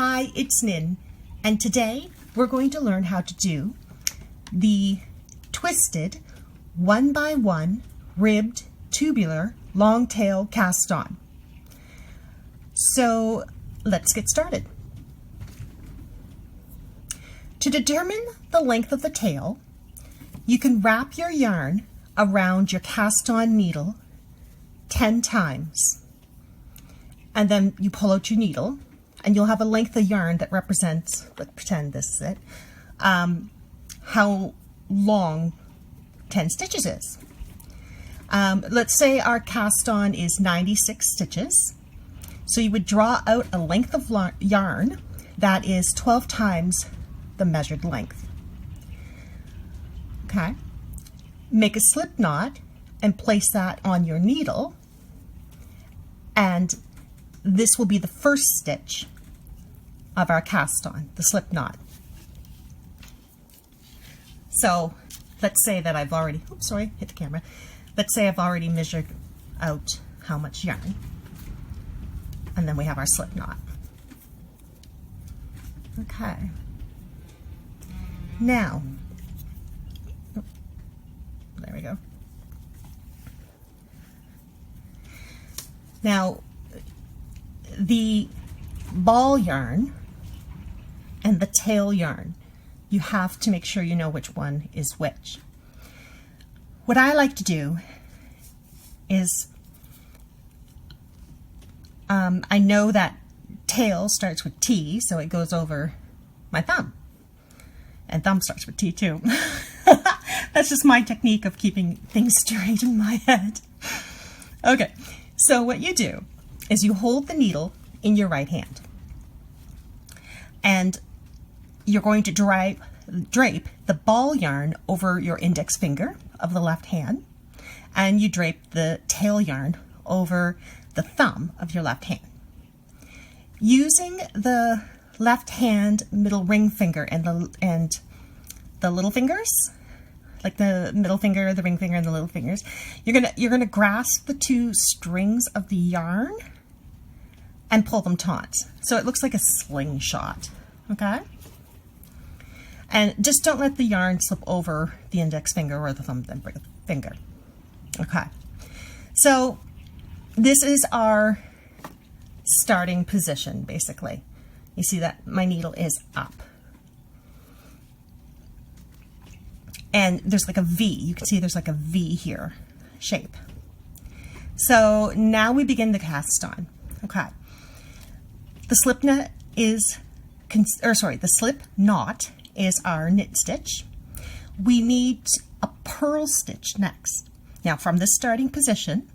Hi, it's Nin, and today we're going to learn how to do the twisted 1x1 ribbed tubular long tail cast on. So let's get started. To determine the length of the tail, you can wrap your yarn around your cast on needle 10 times, and then you pull out your needle and you'll have a length of yarn that represents, let's pretend this is it, how long 10 stitches is. Let's say our cast on is 96 stitches. So you would draw out a length of yarn that is 12 times the measured length. Okay. Make a slip knot and place that on your needle, and this will be the first stitch of our cast on, the slip knot. So let's say that I've already, oops, sorry, hit the camera. Let's say I've already measured out how much yarn. And then we have our slip knot. Okay. Now, there we go. Now, the ball yarn and the tail yarn, you have to make sure you know which one is which. What I like to do is, I know that tail starts with T, so it goes over my thumb. And thumb starts with T too. That's just my technique of keeping things straight in my head. Okay, so what you do is you hold the needle in your right hand, and you're going to drape the ball yarn over your index finger of the left hand, and you drape the tail yarn over the thumb of your left hand. Using the left hand middle ring finger and the little fingers, like the middle finger, the ring finger, and the little fingers, you're gonna grasp the two strings of the yarn and pull them taut, so it looks like a slingshot. Okay. And just don't let the yarn slip over the index finger or the thumb finger. Okay. So this is our starting position, basically. You see that my needle is up. And there's like a V. You can see there's like a V here shape. So now we begin the cast on. Okay. The slip knot is, the slip knot is our knit stitch. We need a purl stitch next. Now from this starting position,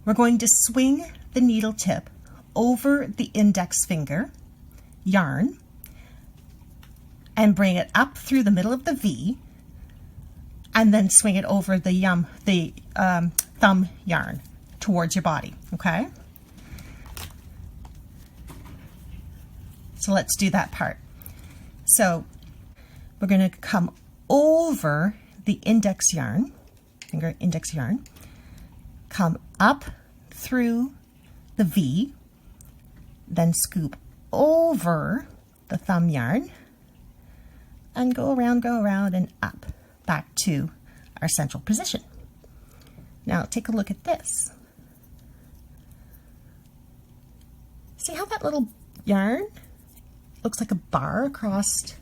we're going to swing the needle tip over the index finger yarn and bring it up through the middle of the V, and then swing it over the thumb yarn towards your body. Okay, so let's do that part. So we're going to come over the index yarn, finger index yarn, come up through the V, then scoop over the thumb yarn, and go around and up back to our central position. Now take a look at this. See how that little yarn looks like a bar across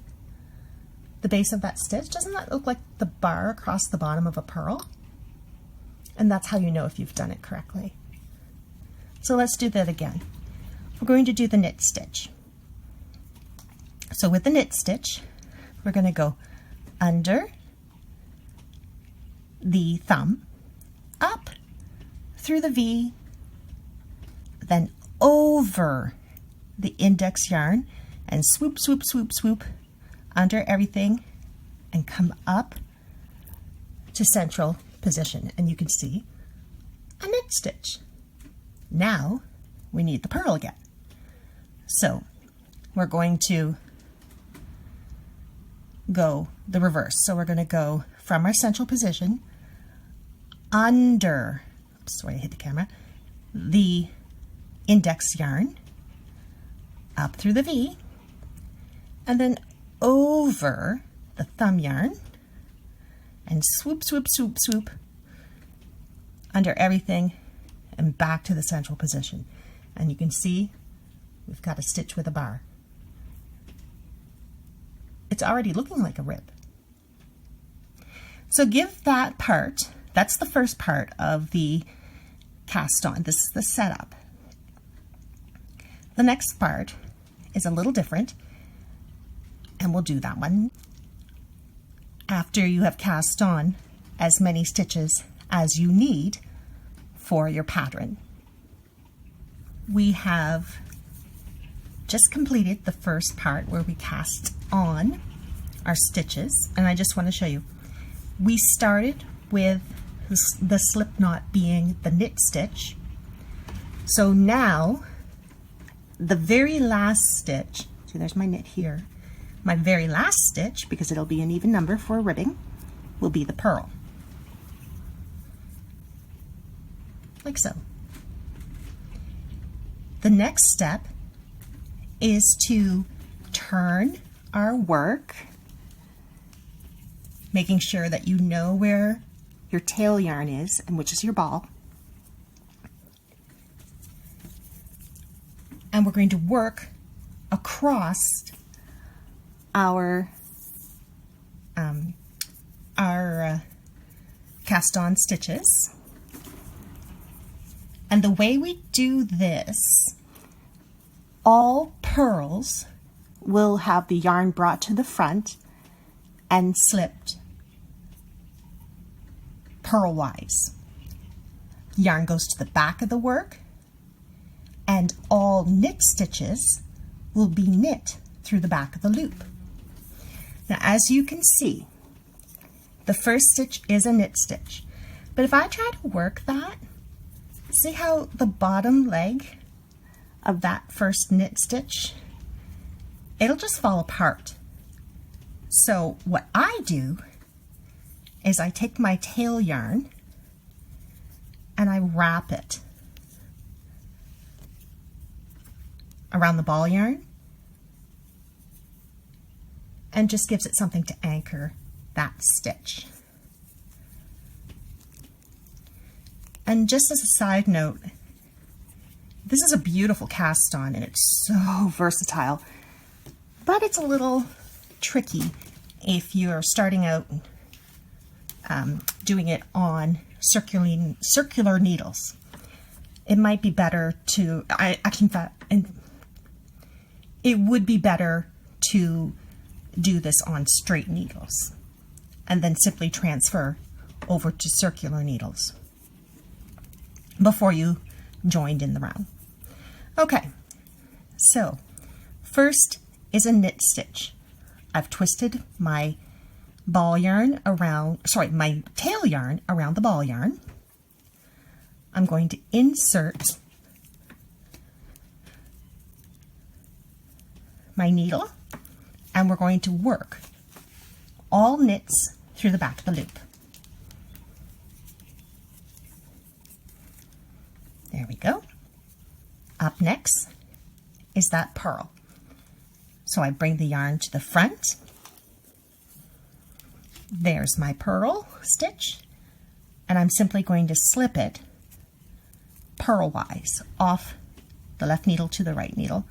the base of that stitch? Doesn't that look like the bar across the bottom of a purl? And that's how you know if you've done it correctly. So let's do that again. We're going to do the knit stitch. So with the knit stitch, we're going to go under the thumb, up through the V, then over the index yarn, and swoop, swoop, swoop, swoop under everything, and come up to central position. And you can see a knit stitch. Now we need the purl again. So we're going to go the reverse. So we're going to go from our central position under, oops, sorry, I hit the camera, the index yarn, up through the V, and then over the thumb yarn, and swoop, swoop, swoop, swoop under everything and back to the central position. And you can see we've got a stitch with a bar. It's already looking like a rib. So give that part, that's the first part of the cast on. This is the setup. The next part is a little different, and we'll do that one after you have cast on as many stitches as you need for your pattern. We have just completed the first part where we cast on our stitches, and I just want to show you. We started with the slip knot being the knit stitch. So now the very last stitch, so there's my knit here, my very last stitch, because it'll be an even number for ribbing, will be the purl. Like so. The next step is to turn our work, making sure that you know where your tail yarn is and which is your ball. And we're going to work across our cast on stitches. And the way we do this, all purls will have the yarn brought to the front and slipped purlwise. Yarn goes to the back of the work, and all knit stitches will be knit through the back of the loop. Now, as you can see, the first stitch is a knit stitch, but if I try to work that, see how the bottom leg of that first knit stitch, it'll just fall apart. So what I do is I take my tail yarn and I wrap it around the ball yarn, and just gives it something to anchor that stitch. And just as a side note, this is a beautiful cast on and it's so versatile, but it's a little tricky if you're starting out doing it on circular needles. It might be better to, it would be better to do this on straight needles and then simply transfer over to circular needles before you joined in the round. Okay, so first is a knit stitch. I've twisted my ball yarn around, my tail yarn around the ball yarn. I'm going to insert my needle, and we're going to work all knits through the back of the loop. There we go. Up next is that purl. So I bring the yarn to the front. There's my purl stitch, and I'm simply going to slip it purlwise off the left needle to the right needle,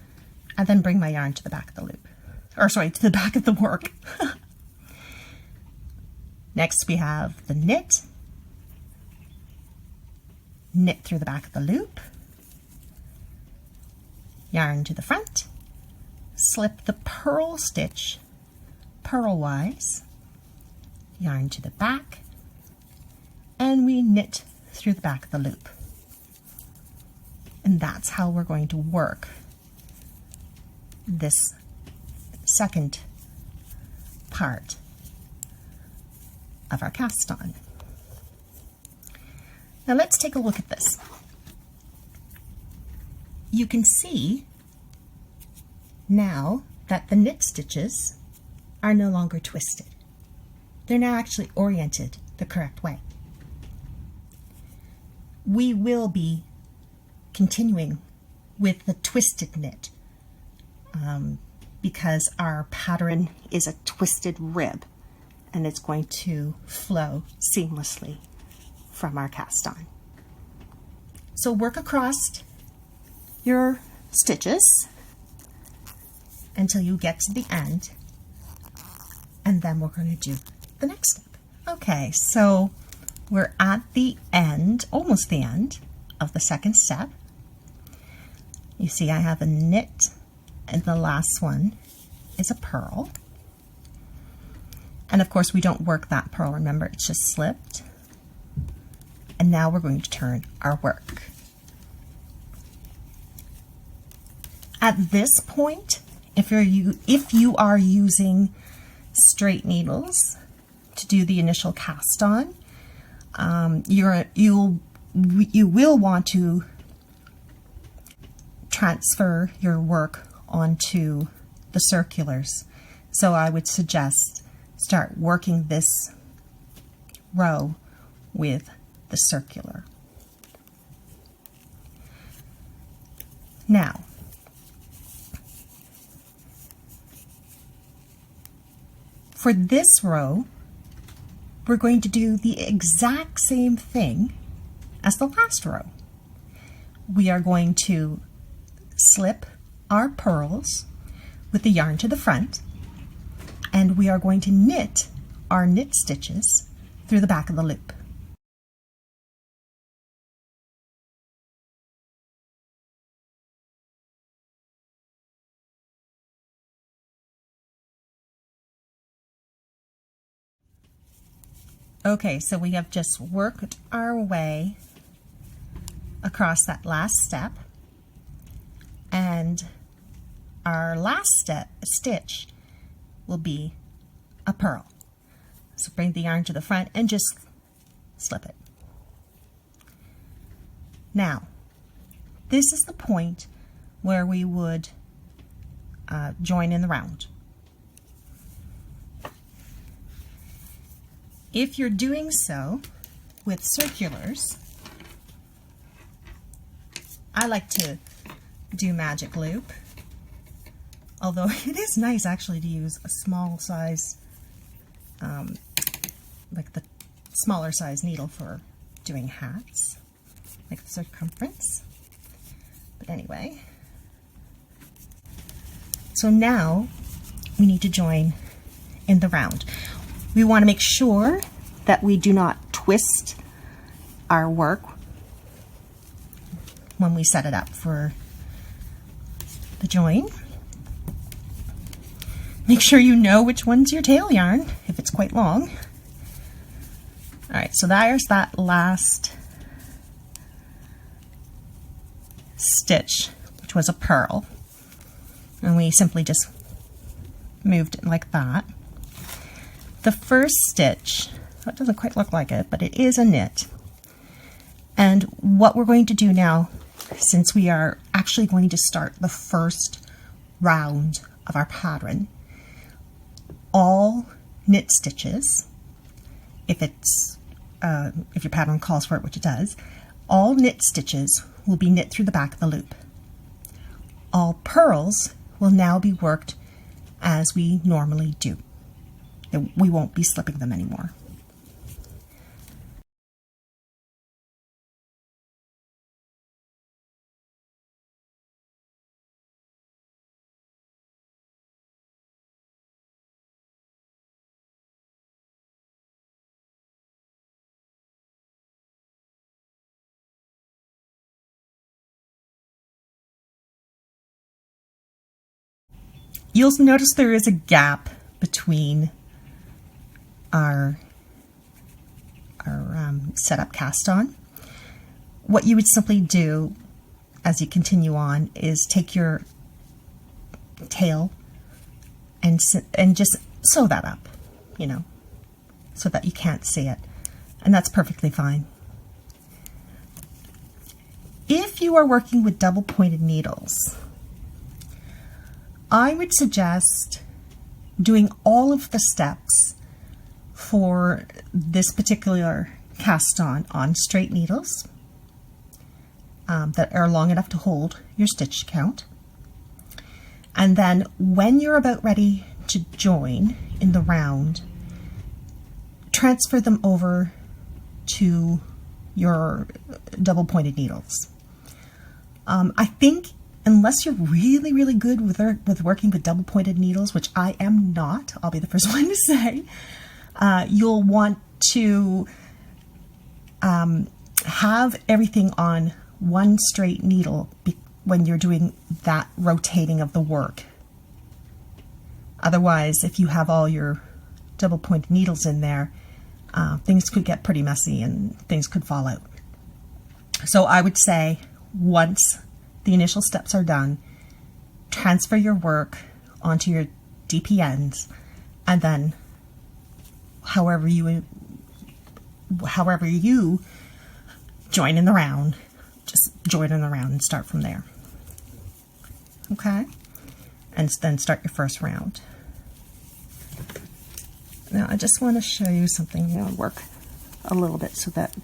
and then bring my yarn to the back of the loop. To the back of the work. Next we have the knit. Knit through the back of the loop. Yarn to the front. Slip the purl stitch purlwise. Yarn to the back. And we knit through the back of the loop. And that's how we're going to work this second part of our cast on. Now let's take a look at this. You can see now that the knit stitches are no longer twisted. They're now actually oriented the correct way. We will be continuing with the twisted knit because our pattern is a twisted rib and it's going to flow seamlessly from our cast on. So work across your stitches until you get to the end, and then we're going to do the next step. Okay, so we're at the end, almost the end of the second step. You see I have a knit, and the last one is a purl. And of course we don't work that purl, remember, it's just slipped. And now we're going to turn our work. At this point, if you are using straight needles to do the initial cast on, you will want to transfer your work onto the circulars. So I would suggest start working this row with the circular. Now, for this row, we're going to do the exact same thing as the last row. We are going to slip our purls with the yarn to the front, and we are going to knit our knit stitches through the back of the loop. Okay, so we have just worked our way across that last step, and our last stitch will be a purl. So bring the yarn to the front and just slip it. Now, this is the point where we would join in the round. If you're doing so with circulars, I like to do magic loop, although it is nice actually to use a small size, like the smaller size needle for doing hats, like the circumference. But anyway, so now we need to join in the round. We want to make sure that we do not twist our work when we set it up for the join. Make sure you know which one's your tail yarn if it's quite long. Alright, so there's that last stitch, which was a purl. And we simply just moved it like that. The first stitch, it doesn't quite look like it, but it is a knit. And what we're going to do now, since we are actually going to start the first round of our pattern, all knit stitches, if your pattern calls for it, which it does, all knit stitches will be knit through the back of the loop. All purls will now be worked as we normally do. We won't be slipping them anymore. You'll notice there is a gap between our setup cast on. What you would simply do as you continue on is take your tail and just sew that up, you know, so that you can't see it, and that's perfectly fine. If you are working with double pointed needles, I would suggest doing all of the steps for this particular cast on straight needles that are long enough to hold your stitch count. And then when you're about ready to join in the round, transfer them over to your double pointed needles. I think unless you're really, really good with working with double pointed needles, which I am not, I'll be the first one to say, you'll want to have everything on one straight needle when you're doing that rotating of the work. Otherwise, if you have all your double pointed needles in there, things could get pretty messy and things could fall out. So I would say once the initial steps are done, transfer your work onto your DPNs, and then however you join in the round, just join in the round and start from there. Okay? And then start your first round. Now I just want to show you something. I'm going to work a little bit so that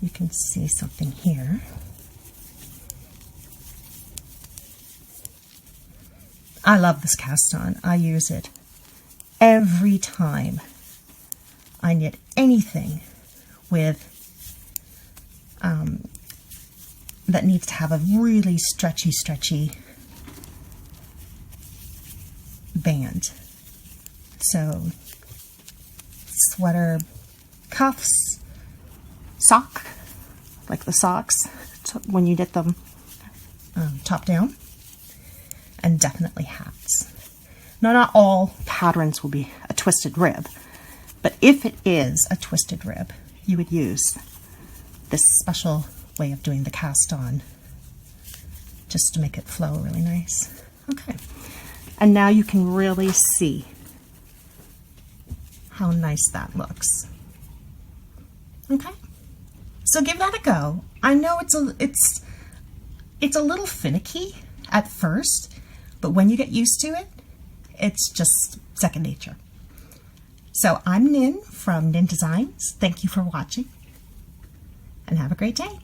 you can see something here. I love this cast on. I use it every time I knit anything with that needs to have a really stretchy band. So sweater, cuffs, sock, like the socks when you knit them top down, and definitely hats. Now, not all patterns will be a twisted rib, but if it is a twisted rib, you would use this special way of doing the cast on just to make it flow really nice. Okay, and now you can really see how nice that looks. Okay, so give that a go. I know it's a little finicky at first, but when you get used to it, it's just second nature. So I'm Nin from Nin Designs. Thank you for watching, and have a great day.